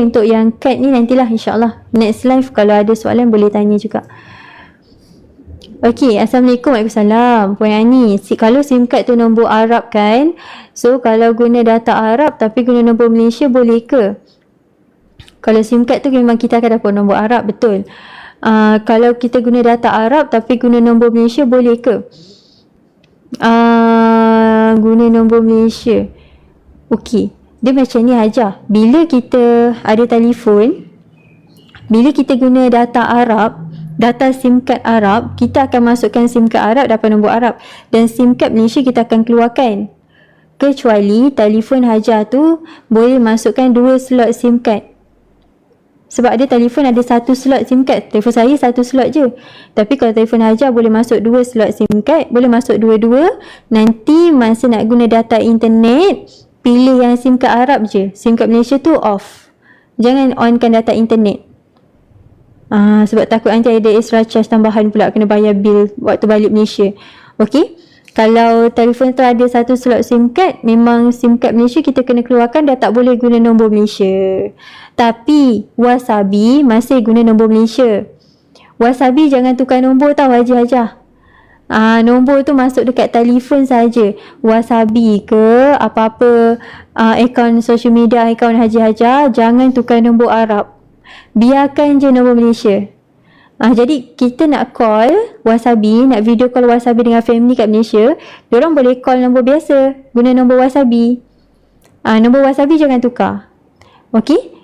untuk yang kad ni nantilah insyaAllah next live kalau ada soalan boleh tanya juga. Okey, Assalamualaikum. Waalaikumsalam. Puan Ani, kalau SIM card tu nombor Arab kan, so kalau guna data Arab tapi guna nombor Malaysia boleh ke? Kalau SIM card tu memang kita akan dapat nombor Arab, betul. Kalau kita guna data Arab tapi guna nombor Malaysia boleh ke? Guna nombor Malaysia. Okey, dia macam ni aja. Bila kita ada telefon, bila kita guna data Arab, data SIM card Arab, kita akan masukkan SIM card Arab dapat nombor Arab, dan SIM card Malaysia kita akan keluarkan. Kecuali telefon Hajar tu boleh masukkan 2 slot SIM card. Sebab ada telefon ada 1 slot SIM card. Telefon saya 1 slot je. Tapi kalau telefon Hajar boleh masuk 2 slot SIM card, boleh masuk dua-dua. Nanti masa nak guna data internet, pilih yang SIM card Arab je. SIM card Malaysia tu off. Jangan onkan data internet. Sebab takut nanti ada extra charge tambahan pula, kena bayar bil waktu balik Malaysia. Okey, kalau telefon tu ada 1 slot SIM card, memang SIM card Malaysia kita kena keluarkan, dah tak boleh guna nombor Malaysia. Tapi Wasabi masih guna nombor Malaysia. Wasabi jangan tukar nombor tau Haji-Hajah. Nombor tu masuk dekat telefon saja. Wasabi ke apa-apa akaun social media, akaun Haji-Hajah, jangan tukar nombor Arab. Biarkan je nombor Malaysia. Jadi kita nak call Wasabi, nak video call Wasabi dengan family kat Malaysia, diorang boleh call nombor biasa, guna nombor Wasabi. Nombor Wasabi jangan tukar. Okey?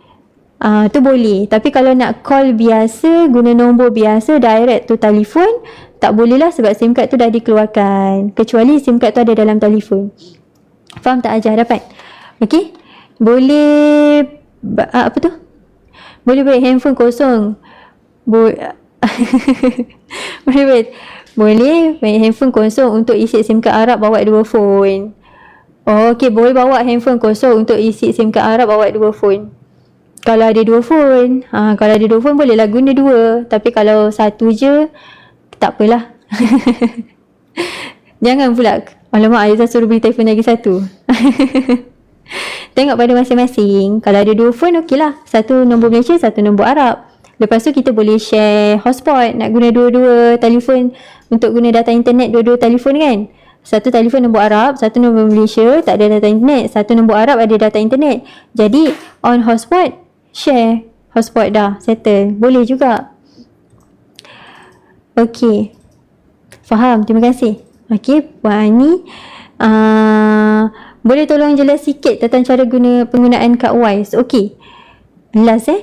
Tu boleh. Tapi kalau nak call biasa, guna nombor biasa direct tu telefon, tak boleh lah sebab SIM card tu dah dikeluarkan. Kecuali SIM card tu ada dalam telefon. Faham tak Ajah? Dapat? Okey? Boleh apa tu? Boleh beri handphone kosong. Boleh beri handphone kosong untuk isi SIM card Arab, bawa 2 phone. Okey, boleh bawa handphone kosong untuk isi SIM card Arab, bawa 2 phone. Kalau ada 2 phone, kalau ada 2 phone bolehlah guna 2. Tapi kalau 1 je, tak apalah. Jangan pula, alamak Aizah suruh beli telefon lagi 1. Tengok pada masing-masing. Kalau ada 2 phone, okey lah. 1 nombor Malaysia, 1 nombor Arab. Lepas tu kita boleh share hotspot. Nak guna dua-dua telefon untuk guna data internet, dua-dua telefon kan. 1 telefon nombor Arab, 1 nombor Malaysia, tak ada data internet. 1 nombor Arab ada data internet. Jadi on hotspot, share hotspot dah, settle. Boleh juga. Okey, faham, terima kasih. Okey, Puan Ani, boleh tolong jelas sikit tentang cara penggunaan kad Wise. Okey, last 5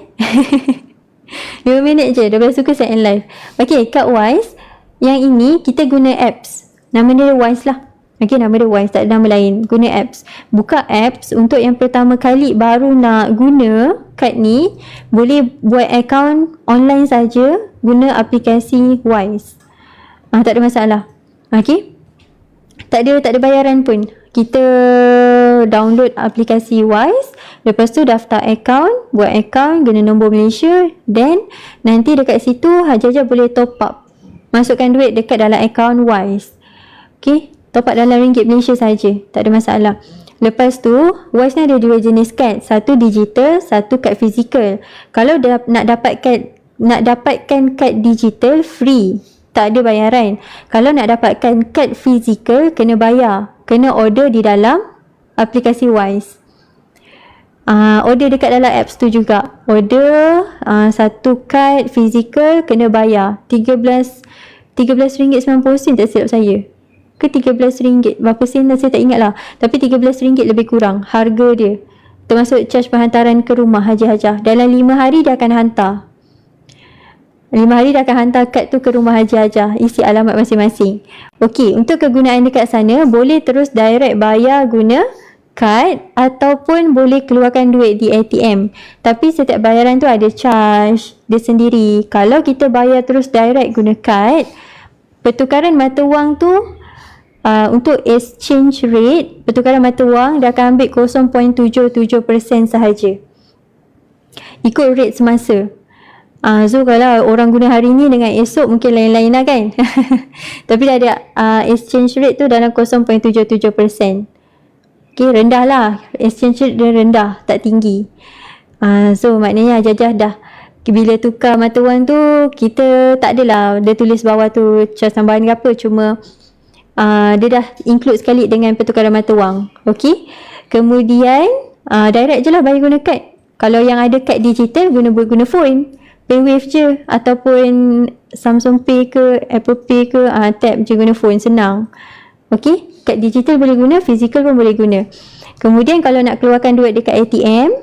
minit je, dah suka saya end live. Okey, kad Wise yang ini kita guna apps. Nama dia Wise lah. Okey, nama dia Wise, tak ada nama lain. Guna apps. Buka apps untuk yang pertama kali baru nak guna kad ni, boleh buat account online saja guna aplikasi Wise. Tak ada masalah. Okey, tak ada bayaran pun. Kita download aplikasi Wise, lepas tu daftar account, buat account, guna nombor Malaysia, then nanti dekat situ Haji-Hajah boleh top up, masukkan duit dekat dalam account Wise. Okey, top up dalam ringgit Malaysia saja, tak ada masalah. Lepas tu Wise ni ada 2 jenis kad, satu digital, satu kad fizikal. Kalau nak dapatkan kad digital free, tak ada bayaran. Kalau nak dapatkan kad fizikal kena bayar, kena order di dalam aplikasi Wise. Order dekat dalam apps tu juga. Order satu kad fizikal kena bayar RM13.90 tak silap saya. Ke RM13, berapa sen dah saya tak ingat lah. Tapi RM13 lebih kurang harga dia. Termasuk charge penghantaran ke rumah Haji-Hajah. Dalam 5 hari dia akan hantar. 5 hari dah akan hantar kad tu ke rumah Haji-Hajah, isi alamat masing-masing. Okey, untuk kegunaan dekat sana, boleh terus direct bayar guna kad ataupun boleh keluarkan duit di ATM. Tapi setiap bayaran tu ada charge dia sendiri. Kalau kita bayar terus direct guna kad, pertukaran mata wang tu untuk exchange rate, pertukaran mata wang dia akan ambil 0.77% sahaja. Ikut rate semasa. So kalau orang guna hari ni dengan esok mungkin lain-lain lah kan. Tapi dah ada exchange rate tu dalam 0.77%. Okay, rendah lah. Exchange rate dia rendah, tak tinggi. So maknanya Hajajah dah bila tukar mata wang tu, kita tak adalah dia tulis bawah tu cas tambahan ke apa, cuma dia dah include sekali dengan pertukaran mata wang. Okey. Kemudian direct je lah bayar guna kad. Kalau yang ada kad digital, guna phone, PayWave je, ataupun Samsung Pay ke Apple Pay ke, tap je guna phone, senang. Okey, kad digital boleh guna, fizikal pun boleh guna. Kemudian kalau nak keluarkan duit dekat ATM,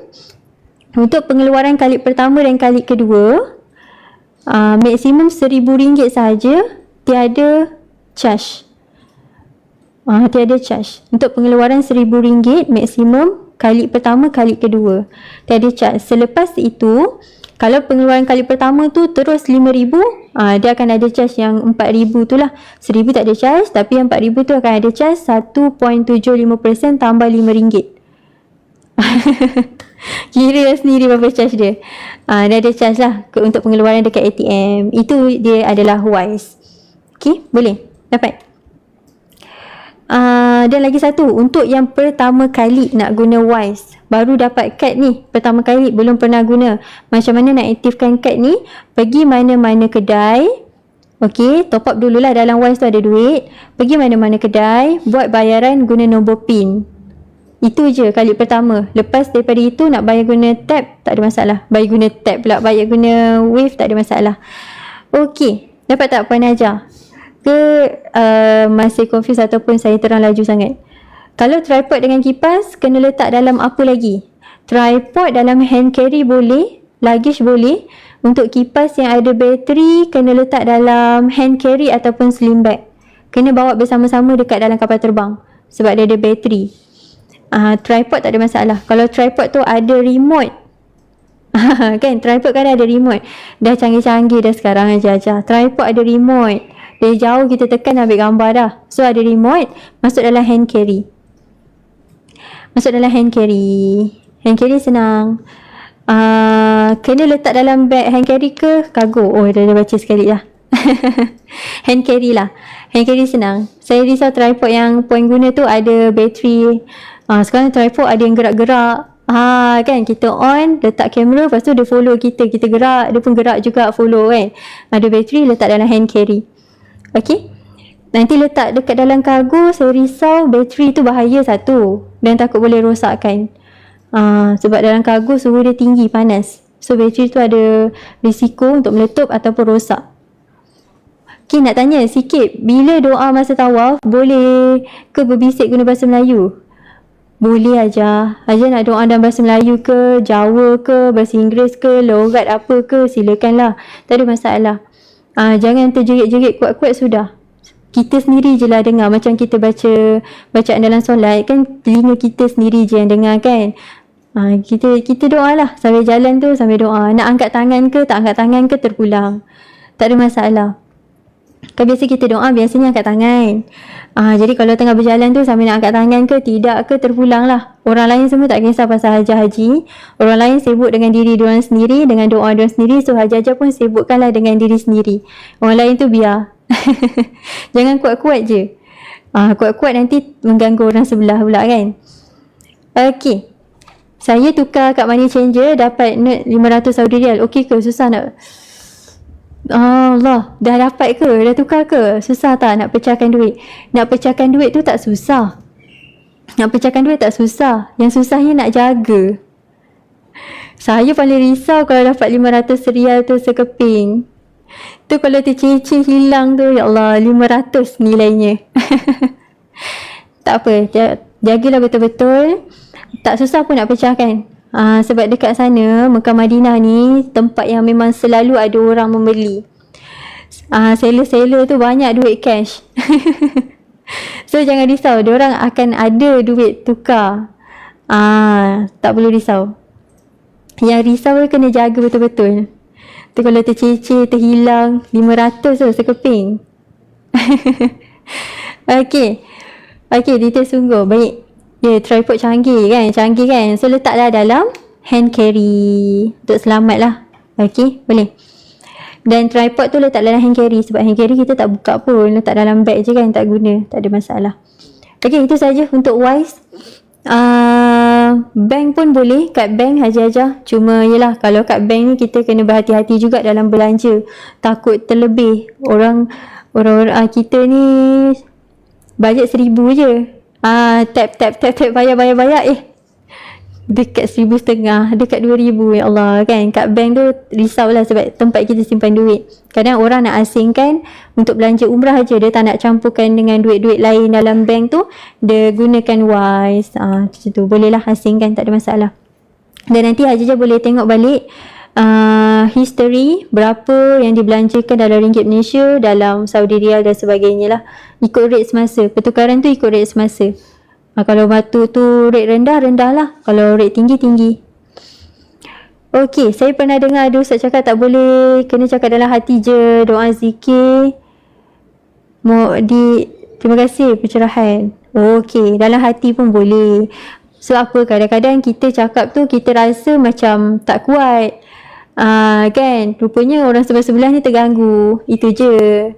untuk pengeluaran kali pertama dan kali kedua, maksimum RM1,000 sahaja, tiada charge. Tiada charge. Untuk pengeluaran RM1,000 maksimum kali pertama, kali kedua, tiada charge. Selepas itu, kalau pengeluaran kali pertama tu terus RM5,000, dia akan ada charge yang RM4,000 tu lah. RM1,000 tak ada charge, tapi yang RM4,000 tu akan ada charge 1.75% tambah RM5. Kira sendiri berapa charge dia. Dia ada charge lah untuk pengeluaran dekat ATM. Itu dia adalah Wise. Okay, boleh? Dapat? Dan lagi satu, untuk yang pertama kali nak guna Wise, baru dapat kad ni, pertama kali belum pernah guna, macam mana nak aktifkan kad ni? Pergi mana-mana kedai, ok, top up dululah, dalam Wise tu ada duit, pergi mana-mana kedai, buat bayaran guna nombor PIN. Itu je kali pertama. Lepas daripada itu nak bayar guna tap, tak ada masalah. Bayar guna tap pula, bayar guna wave, tak ada masalah. Ok, dapat tak Puan Najah? Ke masih confused ataupun saya terang laju sangat? Kalau tripod dengan kipas, kena letak dalam apa lagi? Tripod dalam hand carry boleh, luggage boleh. Untuk kipas yang ada bateri, kena letak dalam hand carry ataupun sling bag. Kena bawa bersama-sama dekat dalam kapal terbang, sebab dia ada bateri. Tripod tak ada masalah. Kalau tripod tu ada remote, kan, tripod kan ada remote. Dah canggih-canggih dah sekarang aja. Tripod ada remote, dari jauh kita tekan ambil gambar dah. So ada remote, masuk dalam hand carry. Hand carry senang. Kena letak dalam bag hand carry ke kargo? Oh, dah baca sekali lah. Hand carry lah. Hand carry senang. Saya risau tripod yang Puan guna tu ada bateri. Sekarang tripod ada yang gerak-gerak. Kan, kita on, letak kamera, lepas tu dia follow kita. Kita gerak, dia pun gerak juga follow kan. Ada bateri, letak dalam hand carry. Okay, nanti letak dekat dalam kargo, saya risau bateri tu bahaya satu, dan takut boleh rosakkan. Sebab dalam kargo suhu dia tinggi, panas. So bateri tu ada risiko untuk meletup ataupun rosak. Okay, nak tanya sikit, bila doa masa tawaf, boleh ke berbisik guna bahasa Melayu? Boleh aja. Nak doa dalam bahasa Melayu ke, Jawa ke, bahasa Inggeris ke, logat apa ke, silakanlah. Tak ada masalah. Jangan terjerit-jerit kuat-kuat sudah. Kita sendiri je lah dengar. Macam kita baca bacaan dalam solat, kan telinga kita sendiri je yang dengar kan. Kita doa lah. Sambil jalan tu sambil doa. Nak angkat tangan ke, tak angkat tangan ke, terpulang. Tak ada masalah. Kan biasa kita doa, biasanya angkat tangan. Jadi kalau tengah berjalan tu sambil nak angkat tangan ke, tidak ke, terpulang lah. Orang lain semua tak kisah pasal hajah haji. Orang lain sibuk dengan diri diorang sendiri, dengan doa diorang sendiri. So hajah pun sibukkanlah dengan diri sendiri. Orang lain tu biar. Jangan kuat-kuat je. Kuat-kuat nanti mengganggu orang sebelah pula kan. Okay, saya tukar kat money changer, dapat note 500 Saudi Riyal. Okay ke? Susah nak? Allah, dah dapat ke? Dah tukar ke? Susah tak nak pecahkan duit? Nak pecahkan duit tu tak susah. Yang susahnya nak jaga. Saya paling risau kalau dapat 500 Riyal tu sekeping. Tu kalau tercicir hilang tu, ya Allah, 500 nilainya. Tak apa, jagalah betul-betul. Tak susah pun nak pecahkan. Sebab dekat sana, Mekah Madinah ni tempat yang memang selalu ada orang membeli. Seller-seller tu banyak duit cash. So jangan risau, diorang akan ada duit tukar. Tak perlu risau. Yang risau kena jaga betul-betul. Tu kalau tercicir, terhilang 500 tu sekeping. Okay, detail sungguh baik. Tripod canggih kan. So letaklah dalam hand carry untuk selamat lah. Okay, boleh. Dan tripod tu letak dalam hand carry, sebab hand carry kita tak buka pun, letak dalam bag je kan, tak guna, tak ada masalah. Okay, itu saja untuk Wise. Bank pun boleh, kat bank Haji Hajah. Cuma yelah, kalau kat bank ni kita kena berhati-hati juga dalam belanja. Takut terlebih. Orang kita ni bajet 1,000 je. Tap bayar. Dekat 1,500, dekat 2,000, ya Allah kan. Kat bank tu risau lah sebab tempat kita simpan duit. Kadang orang nak asingkan untuk belanja umrah je, dia tak nak campurkan dengan duit-duit lain dalam bank tu, dia gunakan Wise. Macam tu, boleh lah asingkan, tak ada masalah. Dan nanti Haji Hajah boleh tengok balik history berapa yang dibelanjakan dalam ringgit Malaysia, dalam Saudi Riyal dan sebagainya lah. Ikut rate semasa, pertukaran tu ikut rate semasa. Kalau batu tu rate rendah lah, kalau rate tinggi. Okey, saya pernah dengar ada ustaz cakap tak boleh, kena cakap dalam hati je, doa zikir. Terima kasih pencerahan. Okey, dalam hati pun boleh. So apa, kadang-kadang kita cakap tu kita rasa macam tak kuat. Kan, rupanya orang sebelah-sebelah ni terganggu. Itu je.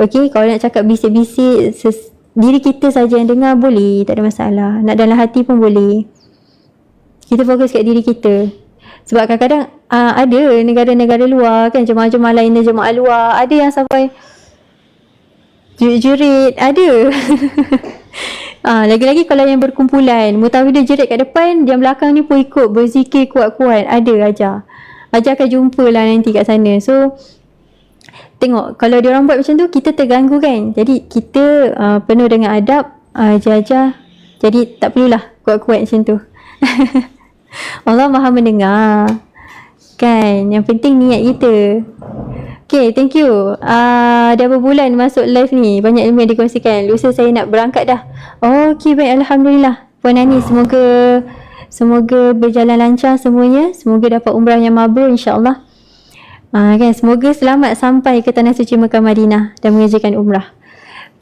Okey, kalau nak cakap bisik-bisik diri kita saja yang dengar boleh, tak ada masalah. Nak dalam hati pun boleh. Kita fokus kat diri kita. Sebab kadang-kadang ada negara-negara luar kan, jemaah-jemaah lain dan jemaah luar, ada yang sampai jerit-jerit, ada. Lagi-lagi kalau yang berkumpulan, mutawidah jerit kat depan, yang belakang ni pun ikut berzikir kuat-kuat. Ada Ajar akan jumpa lah nanti kat sana. So tengok, kalau dia orang buat macam tu, kita terganggu kan. Jadi kita penuh dengan adab, ajar. Jadi tak perlulah kuat-kuat macam tu. Allah Maha mendengar kan, yang penting niat kita. Okay, thank you. Dah berbulan masuk live ni, banyak ilmu yang dikongsikan. Lusa saya nak berangkat dah. Okay, baik, Alhamdulillah. Puan Ani, semoga berjalan lancar semuanya. Semoga dapat umrah yang mabrur, insyaAllah. Kan, semoga selamat sampai ke Tanah Suci Mekah Madinah dan mengerjakan umrah.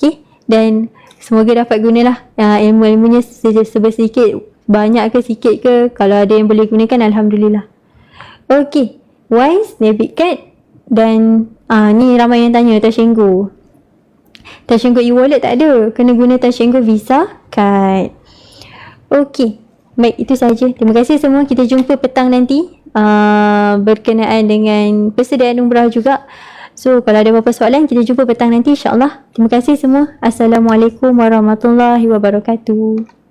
Okay, dan semoga dapat gunalah ilmu-ilmunya sedikit, banyak ke sikit ke, kalau ada yang boleh gunakan, Alhamdulillah. Okay, Wise, debit card. Dan ni ramai yang tanya Tashengo e-wallet tak ada, kena guna Tashengo Visa card. Okay, baik, itu sahaja. Terima kasih semua. Kita jumpa petang nanti berkenaan dengan persediaan umrah juga. So kalau ada apa-apa soalan, kita jumpa petang nanti, insyaAllah. Terima kasih semua. Assalamualaikum warahmatullahi wabarakatuh.